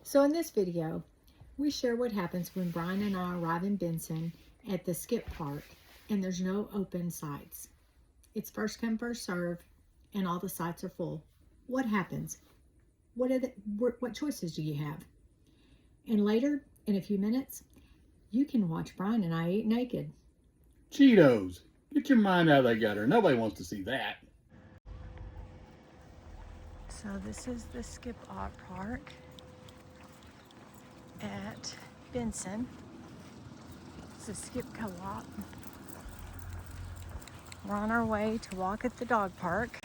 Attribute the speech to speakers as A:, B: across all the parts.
A: So in this video, we share what happens when Brian and I arrive in Benson at the skip park and there's no open sites. It's first come, first serve, and all the sites are full. What happens? What choices do you have? And later, in a few minutes, you can watch Brian and I eat naked.
B: Cheetos. Get your mind out of the gutter. Nobody wants to see that.
A: So this is the skip park at Benson. It's a skip co-op. We're on our way to walk at the dog park.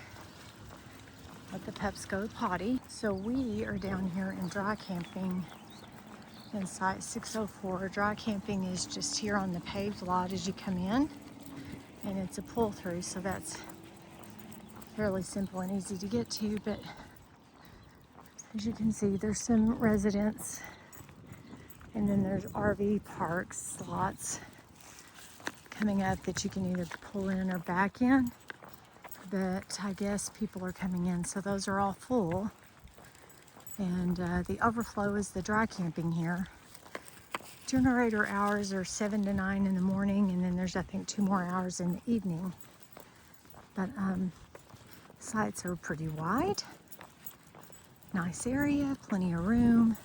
A: Let the pups go potty. So we are down here in dry camping in site 604. Dry camping is just here on the paved lot as you come in, and it's a pull through, so that's fairly simple and easy to get to. But as you can see, there's some residents, and then there's RV park slots coming up that you can either pull in or back in. But I guess people are coming in, so those are all full. And the overflow is the dry camping here. Generator hours are 7 to 9 in the morning, and then there's, I think, 2 more hours in the evening. But sites are pretty wide. Nice area, plenty of room.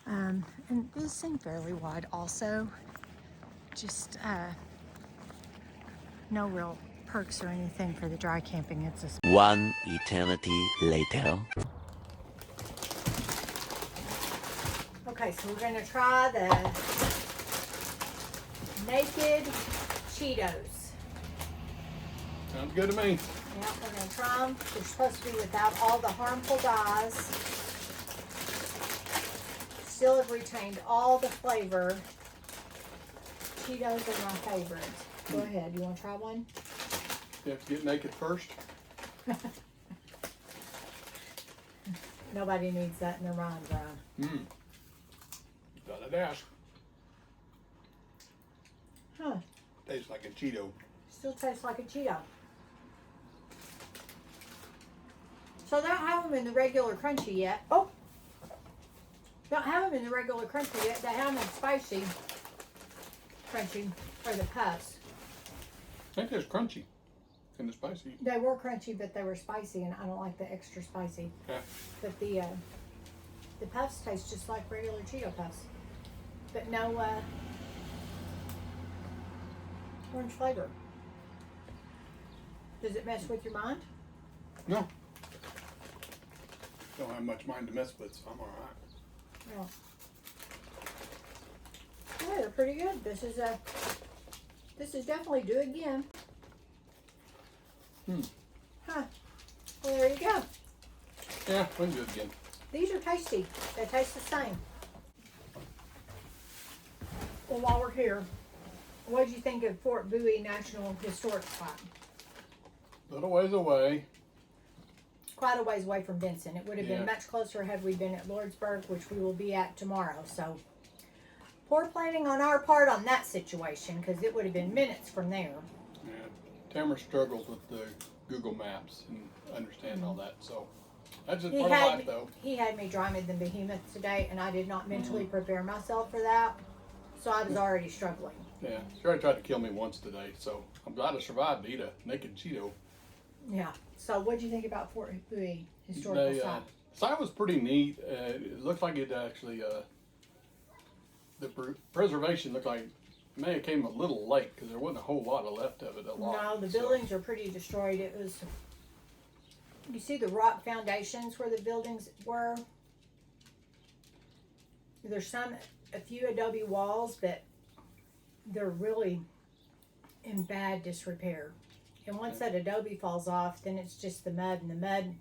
A: And this seemed fairly wide also. Just no real perks or anything for the dry camping. It's a
C: One eternity later.
A: Okay, so we're gonna try the naked Cheetos.
B: Sounds good to me.
A: Yeah, we're gonna try them. They're supposed to be without all the harmful dyes. Still have retained all the flavor. Cheetos are my favorite. Go ahead, you wanna try one?
B: You have to get naked first.
A: Nobody needs that in their mind, Brian.
B: Thought I'd ask.
A: Huh,
B: Tastes like a Cheeto.
A: still tastes like a Cheeto. So they don't have them in the regular crunchy yet. Oh! Don't have them in the regular crunchy yet. They have them in spicy crunchy for the pups.
B: I think it's crunchy and the spicy.
A: They were crunchy, but they were spicy, and I don't like the extra spicy.
B: Yeah.
A: But the puffs taste just like regular Cheeto puffs, but no orange flavor. Does it mess with your mind?
B: No. Don't have much mind to mess with, so I'm all right.
A: No. Yeah, they're pretty good. This is definitely do again. Huh. Well, there you go.
B: Yeah, we can do it again.
A: These are tasty. They taste the same. Well, while we're here, what did you think of Fort Bowie National Historic Site?
B: Little ways away.
A: Quite a ways away from Benson. It would have
B: Yeah.
A: been much closer had we been at Lordsburg, which we will be at tomorrow. So, poor planning on our part on that situation, because it would have been minutes from there.
B: Yeah. Tamara struggles with the Google Maps and understand all that, so that's just part of life, though.
A: He had me driving the behemoth today, and I did not mentally prepare myself for that. So I was already struggling.
B: Yeah, she already tried to kill me once today, so I'm glad I survived to eat a naked Cheeto.
A: Yeah. So what did you think about Fort Bowie Historical Site?
B: Site was pretty neat. It looked like it actually, the preservation looked like it may have came a little late because there wasn't a whole lot left of it.
A: No, the buildings are pretty destroyed. It was, you see the rock foundations where the buildings were? There's a few adobe walls, but they're really in bad disrepair. And once that adobe falls off, then it's just the mud, and the mud,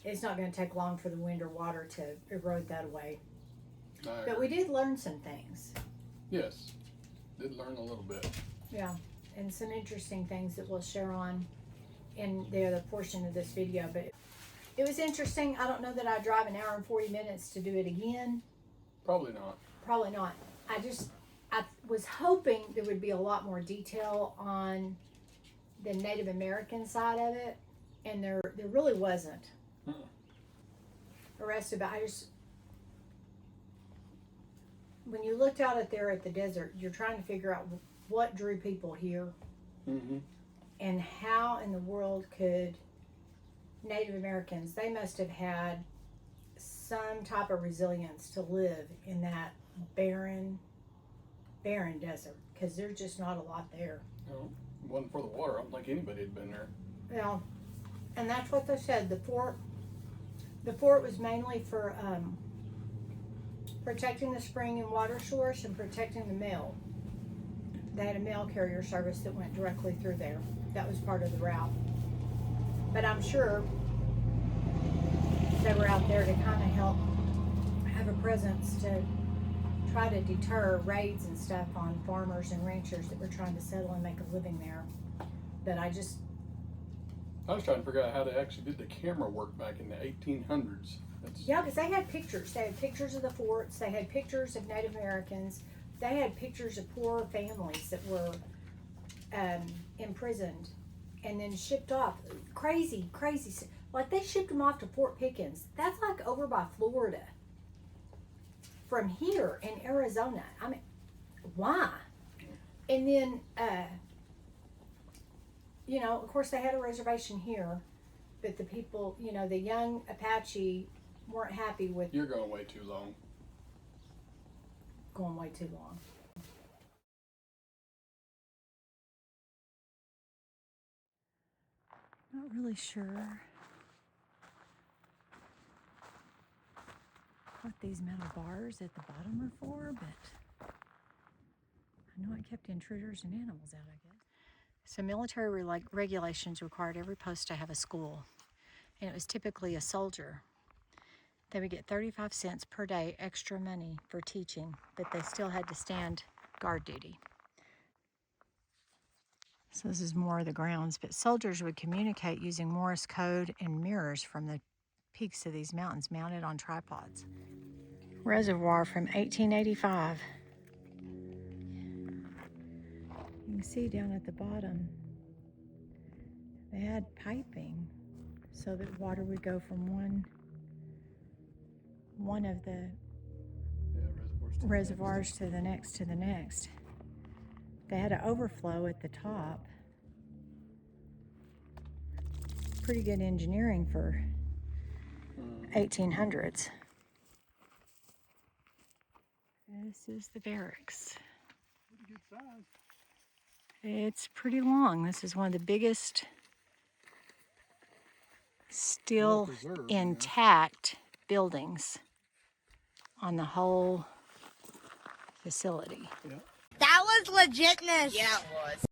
A: it's not going to take long for the wind or water to erode that away. But we did learn some things.
B: Yes, did learn a little bit.
A: Yeah, and some interesting things that we'll share on in the other portion of this video. But it was interesting. I don't know that I'd drive an hour and 40 minutes to do it again.
B: Probably not.
A: Probably not. I was hoping there would be a lot more detail on the Native American side of it, and there really wasn't. The rest of it, when you looked out at there at the desert, you're trying to figure out what drew people here, and how in the world could Native Americans, they must have had some type of resilience to live in that barren desert, because there's just not a lot there.
B: No, it wasn't for the water. I don't think anybody had been there.
A: Well, and that's what they said. The fort was mainly for protecting the spring and water source and protecting the mail. They had a mail carrier service that went directly through there. That was part of the route. But I'm sure they were out there to kind of help have a presence to try to deter raids and stuff on farmers and ranchers that were trying to settle and make a living there. But I
B: was trying to figure out how they actually did the camera work back in the 1800s.
A: Yeah, because they had pictures. They had pictures of the forts. They had pictures of Native Americans. They had pictures of poor families that were imprisoned and then shipped off. Crazy. Like, they shipped them off to Fort Pickens. That's like over by Florida. From here in Arizona. I mean, why? And then, you know, of course they had a reservation here, but the people, you know, the young Apache weren't happy with...
B: You're going way too long.
A: Going way too long. Not really sure what these metal bars at the bottom are for, but I know it kept intruders and animals out, I guess. So military regulations required every post to have a school, and it was typically a soldier. They would get 35 cents per day extra money for teaching, but they still had to stand guard duty. So this is more of the grounds, but soldiers would communicate using Morse code and mirrors from the peaks of these mountains mounted on tripods. Reservoir from 1885. You can see down at the bottom, they had piping so that water would go from one of the reservoirs to the next. They had an overflow at the top. Pretty good engineering for 1800s. This is the barracks.
B: Pretty good size.
A: It's pretty long. This is one of the biggest still intact buildings on the whole facility.
B: Yeah.
D: That was legitness. Yeah, it was.